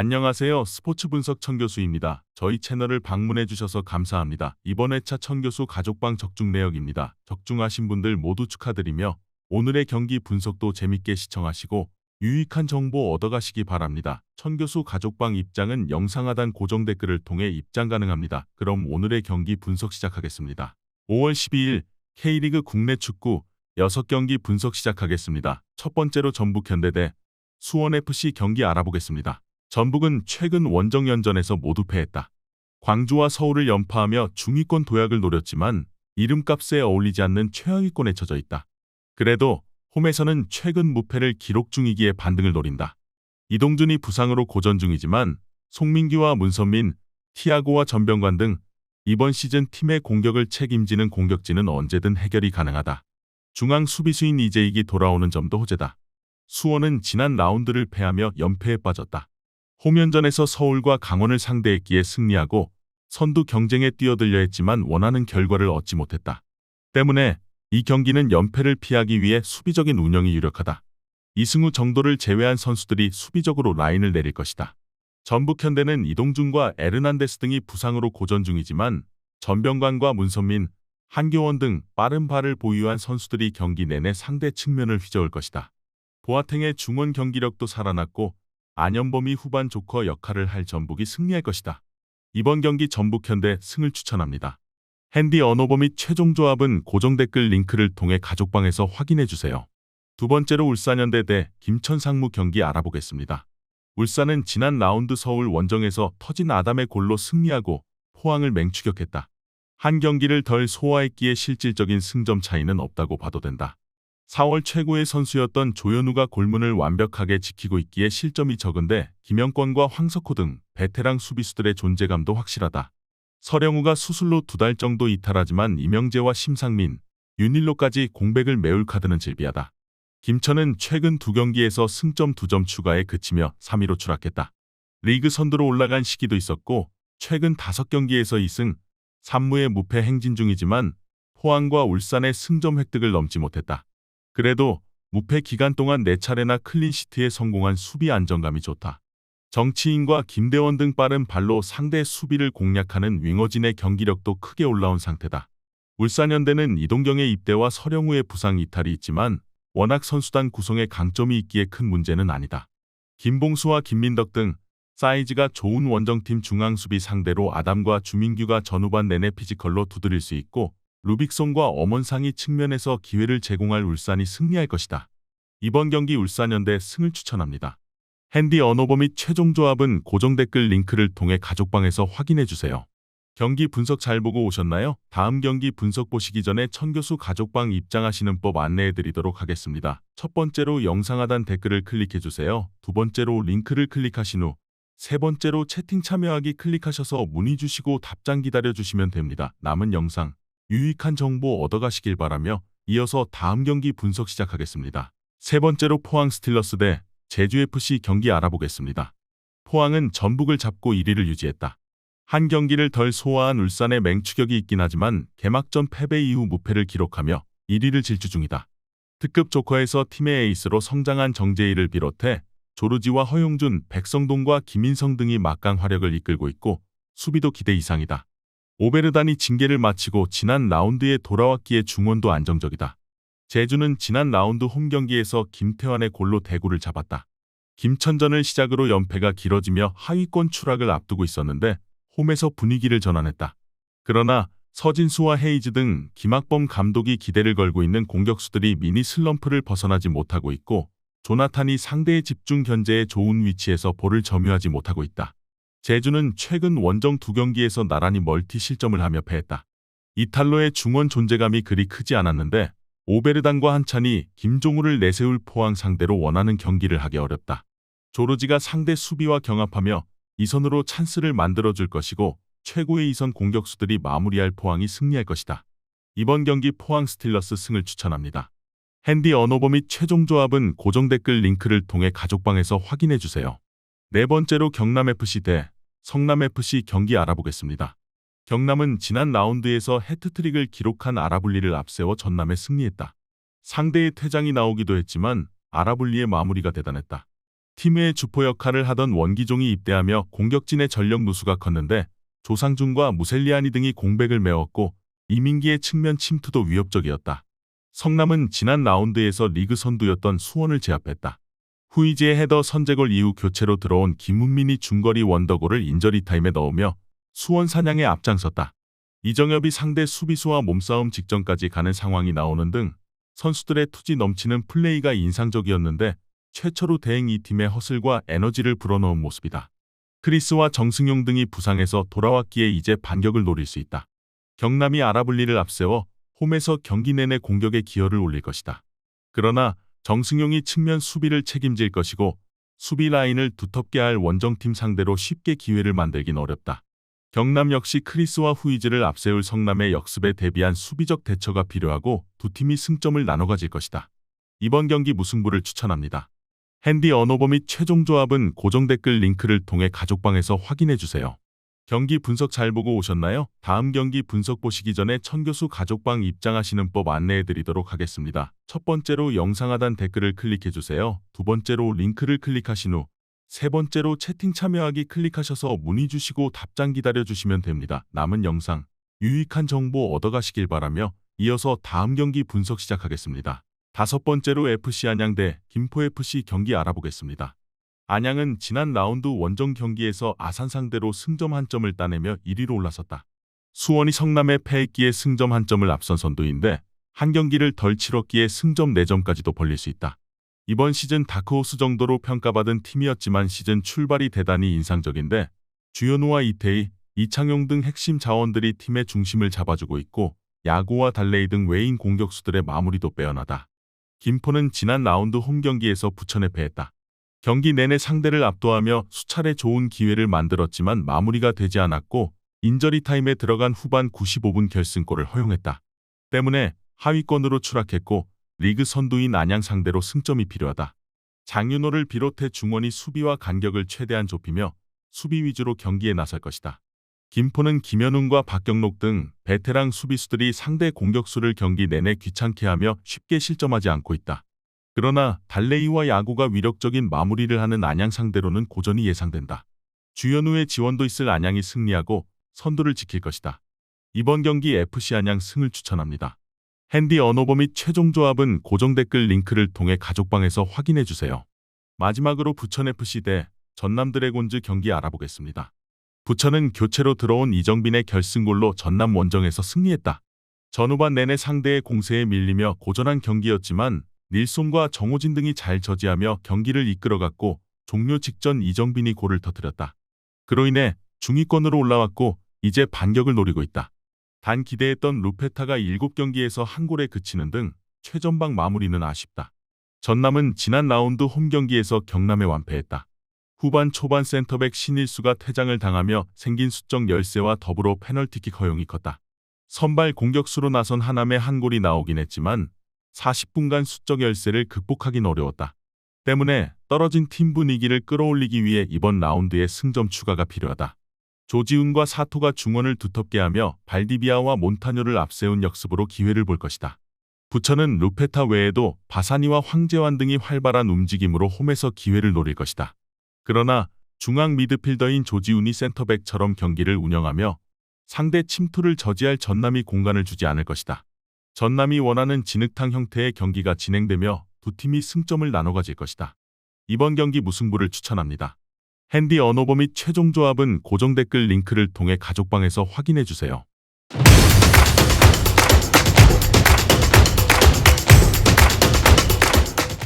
안녕하세요. 스포츠 분석 천교수입니다. 저희 채널을 방문해 주셔서 감사합니다. 이번 회차 천교수 가족방 적중 내역입니다. 적중하신 분들 모두 축하드리며 오늘의 경기 분석도 재밌게 시청하시고 유익한 정보 얻어가시기 바랍니다. 천교수 가족방 입장은 영상 하단 고정 댓글을 통해 입장 가능합니다. 그럼 오늘의 경기 분석 시작하겠습니다. 5월 12일 K리그 국내 축구 6경기 분석 시작하겠습니다. 첫 번째로 전북현대 대 수원FC 경기 알아보겠습니다. 전북은 최근 원정연전에서 모두 패했다. 광주와 서울을 연파하며 중위권 도약을 노렸지만 이름값에 어울리지 않는 최하위권에 처져 있다. 그래도 홈에서는 최근 무패를 기록 중이기에 반등을 노린다. 이동준이 부상으로 고전 중이지만 송민규와 문선민, 티아고와 전병관 등 이번 시즌 팀의 공격을 책임지는 공격진은 언제든 해결이 가능하다. 중앙 수비수인 이재익이 돌아오는 점도 호재다. 수원은 지난 라운드를 패하며 연패에 빠졌다. 홈연전에서 서울과 강원을 상대했기에 승리하고 선두 경쟁에 뛰어들려 했지만 원하는 결과를 얻지 못했다. 때문에 이 경기는 연패를 피하기 위해 수비적인 운영이 유력하다. 이승우 정도를 제외한 선수들이 수비적으로 라인을 내릴 것이다. 전북현대는 이동준과 에르난데스 등이 부상으로 고전 중이지만 전병관과 문선민, 한교원 등 빠른 발을 보유한 선수들이 경기 내내 상대 측면을 휘저을 것이다. 보아탱의 중원 경기력도 살아났고 안현범이 후반 조커 역할을 할 전북이 승리할 것이다. 이번 경기 전북현대 승을 추천합니다. 핸디 언어버 및 최종 조합은 고정 댓글 링크를 통해 가족방에서 확인해주세요. 두 번째로 울산현대 대 김천상무 경기 알아보겠습니다. 울산은 지난 라운드 서울 원정에서 터진 아담의 골로 승리하고 포항을 맹추격했다. 한 경기를 덜 소화했기에 실질적인 승점 차이는 없다고 봐도 된다. 4월 최고의 선수였던 조현우가 골문을 완벽하게 지키고 있기에 실점이 적은데 김영권과 황석호 등 베테랑 수비수들의 존재감도 확실하다. 서령우가 수술로 2달 정도 이탈하지만 이명재와 심상민, 윤일로까지 공백을 메울 카드는 질비하다. 김천은 최근 2경기에서 승점 2점 추가에 그치며 3위로 추락했다. 리그 선두로 올라간 시기도 있었고 최근 5경기에서 2승, 3무의 무패 행진 중이지만 포항과 울산의 승점 획득을 넘지 못했다. 그래도 무패 기간 동안 4차례나 클린시트에 성공한 수비 안정감이 좋다. 정치인과 김대원 등 빠른 발로 상대 수비를 공략하는 윙어진의 경기력도 크게 올라온 상태다. 울산현대는 이동경의 입대와 서령우의 부상 이탈이 있지만 워낙 선수단 구성에 강점이 있기에 큰 문제는 아니다. 김봉수와 김민덕 등 사이즈가 좋은 원정팀 중앙수비 상대로 아담과 주민규가 전후반 내내 피지컬로 두드릴 수 있고 루빅손과 엄원상이 측면에서 기회를 제공할 울산이 승리할 것이다. 이번 경기 울산현대 승을 추천합니다. 핸디 언어버 및 최종 조합은 고정 댓글 링크를 통해 가족방에서 확인해주세요. 경기 분석 잘 보고 오셨나요? 다음 경기 분석 보시기 전에 천교수 가족방 입장하시는 법 안내해드리도록 하겠습니다. 첫 번째로 영상 하단 댓글을 클릭해주세요. 두 번째로 링크를 클릭하신 후 세 번째로 채팅 참여하기 클릭하셔서 문의 주시고 답장 기다려주시면 됩니다. 남은 영상 유익한 정보 얻어가시길 바라며 이어서 다음 경기 분석 시작하겠습니다. 세 번째로 포항 스틸러스 대 제주FC 경기 알아보겠습니다. 포항은 전북을 잡고 1위를 유지했다. 한 경기를 덜 소화한 울산의 맹추격이 있긴 하지만 개막전 패배 이후 무패를 기록하며 1위를 질주 중이다. 특급 조커에서 팀의 에이스로 성장한 정재희를 비롯해 조르지와 허용준, 백성동과 김인성 등이 막강 활약을 이끌고 있고 수비도 기대 이상이다. 오베르단이 징계를 마치고 지난 라운드에 돌아왔기에 중원도 안정적이다. 제주는 지난 라운드 홈경기에서 김태환의 골로 대구를 잡았다. 김천전을 시작으로 연패가 길어지며 하위권 추락을 앞두고 있었는데 홈에서 분위기를 전환했다. 그러나 서진수와 헤이즈 등 김학범 감독이 기대를 걸고 있는 공격수들이 미니 슬럼프를 벗어나지 못하고 있고 조나탄이 상대의 집중 견제에 좋은 위치에서 볼을 점유하지 못하고 있다. 제주는 최근 원정 2경기에서 나란히 멀티 실점을 하며 패했다. 이탈로의 중원 존재감이 그리 크지 않았는데 오베르단과 한찬이 김종우를 내세울 포항 상대로 원하는 경기를 하기 어렵다. 조르지가 상대 수비와 경합하며 이선으로 찬스를 만들어줄 것이고 최고의 이선 공격수들이 마무리할 포항이 승리할 것이다. 이번 경기 포항 스틸러스 승을 추천합니다. 핸디 언어버 및 최종 조합은 고정 댓글 링크를 통해 가족방에서 확인해주세요. 네 번째로 경남FC 대 성남FC 경기 알아보겠습니다. 경남은 지난 라운드에서 해트트릭을 기록한 아라블리를 앞세워 전남에 승리했다. 상대의 퇴장이 나오기도 했지만 아라블리의 마무리가 대단했다. 팀의 주포 역할을 하던 원기종이 입대하며 공격진의 전력 누수가 컸는데 조상준과 무셀리아니 등이 공백을 메웠고 이민기의 측면 침투도 위협적이었다. 성남은 지난 라운드에서 리그 선두였던 수원을 제압했다. 후이지의 헤더 선제골 이후 교체로 들어온 김훈민이 중거리 원더골을 인저리 타임에 넣으며 수원 사냥에 앞장섰다. 이정엽이 상대 수비수와 몸싸움 직전까지 가는 상황이 나오는 등 선수들의 투지 넘치는 플레이가 인상적이었는데 최철우 대행 이 팀의 허슬과 에너지를 불어넣은 모습이다. 크리스와 정승용 등이 부상해서 돌아왔기에 이제 반격을 노릴 수 있다. 경남이 아라블리를 앞세워 홈에서 경기 내내 공격에 기여를 올릴 것이다. 그러나 정승용이 측면 수비를 책임질 것이고 수비 라인을 두텁게 할 원정팀 상대로 쉽게 기회를 만들긴 어렵다. 경남 역시 크리스와 후이즈를 앞세울 성남의 역습에 대비한 수비적 대처가 필요하고 두 팀이 승점을 나눠 가질 것이다. 이번 경기 무승부를 추천합니다. 핸디 언어버 및 최종 조합은 고정 댓글 링크를 통해 가족방에서 확인해주세요. 경기 분석 잘 보고 오셨나요? 다음 경기 분석 보시기 전에 천교수 가족방 입장하시는 법 안내해드리도록 하겠습니다. 첫 번째로 영상 하단 댓글을 클릭해주세요. 두 번째로 링크를 클릭하신 후 세 번째로 채팅 참여하기 클릭하셔서 문의 주시고 답장 기다려주시면 됩니다. 남은 영상 유익한 정보 얻어가시길 바라며 이어서 다음 경기 분석 시작하겠습니다. 다섯 번째로 FC 안양 대 김포FC 경기 알아보겠습니다. 안양은 지난 라운드 원정 경기에서 아산 상대로 승점 1점을 따내며 1위로 올라섰다. 수원이 성남에 패했기에 승점 1점을 앞선 선두인데 한 경기를 덜 치렀기에 승점 4점까지도 벌릴 수 있다. 이번 시즌 다크호스 정도로 평가받은 팀이었지만 시즌 출발이 대단히 인상적인데 주현우와 이태희, 이창용 등 핵심 자원들이 팀의 중심을 잡아주고 있고 야구와 달레이 등 외인 공격수들의 마무리도 빼어나다. 김포는 지난 라운드 홈 경기에서 부천에 패했다. 경기 내내 상대를 압도하며 수차례 좋은 기회를 만들었지만 마무리가 되지 않았고 인저리 타임에 들어간 후반 95분 결승골을 허용했다. 때문에 하위권으로 추락했고 리그 선두인 안양 상대로 승점이 필요하다. 장윤호를 비롯해 중원이 수비와 간격을 최대한 좁히며 수비 위주로 경기에 나설 것이다. 김포는 김현웅과 박경록 등 베테랑 수비수들이 상대 공격수를 경기 내내 귀찮게 하며 쉽게 실점하지 않고 있다. 그러나 달레이와 야구가 위력적인 마무리를 하는 안양 상대로는 고전이 예상된다. 주현우의 지원도 있을 안양이 승리하고 선두를 지킬 것이다. 이번 경기 FC 안양 승을 추천합니다. 핸디 언어버 및 최종 조합은 고정 댓글 링크를 통해 가족방에서 확인해주세요. 마지막으로 부천FC 대 전남 드래곤즈 경기 알아보겠습니다. 부천은 교체로 들어온 이정빈의 결승골로 전남 원정에서 승리했다. 전후반 내내 상대의 공세에 밀리며 고전한 경기였지만 닐손과 정호진 등이 잘 저지하며 경기를 이끌어갔고 종료 직전 이정빈이 골을 터뜨렸다. 그로 인해 중위권으로 올라왔고 이제 반격을 노리고 있다. 단 기대했던 루페타가 7경기에서 한 골에 그치는 등 최전방 마무리는 아쉽다. 전남은 지난 라운드 홈 경기에서 경남에 완패했다. 후반 초반 센터백 신일수가 퇴장을 당하며 생긴 수적 열세와 더불어 페널티킥 허용이 컸다. 선발 공격수로 나선 하남에 한 골이 나오긴 했지만 40분간 수적 열세를 극복하긴 어려웠다. 때문에 떨어진 팀 분위기를 끌어올리기 위해 이번 라운드에 승점 추가가 필요하다. 조지훈과 사토가 중원을 두텁게 하며 발디비아와 몬타뇨를 앞세운 역습으로 기회를 볼 것이다. 부천은 루페타 외에도 바사니와 황재환 등이 활발한 움직임으로 홈에서 기회를 노릴 것이다. 그러나 중앙 미드필더인 조지훈이 센터백처럼 경기를 운영하며 상대 침투를 저지할 전남이 공간을 주지 않을 것이다. 전남이 원하는 진흙탕 형태의 경기가 진행되며 두 팀이 승점을 나눠 가질 것이다. 이번 경기 무승부를 추천합니다. 핸디 언어버 및 최종 조합은 고정 댓글 링크를 통해 가족방에서 확인해주세요.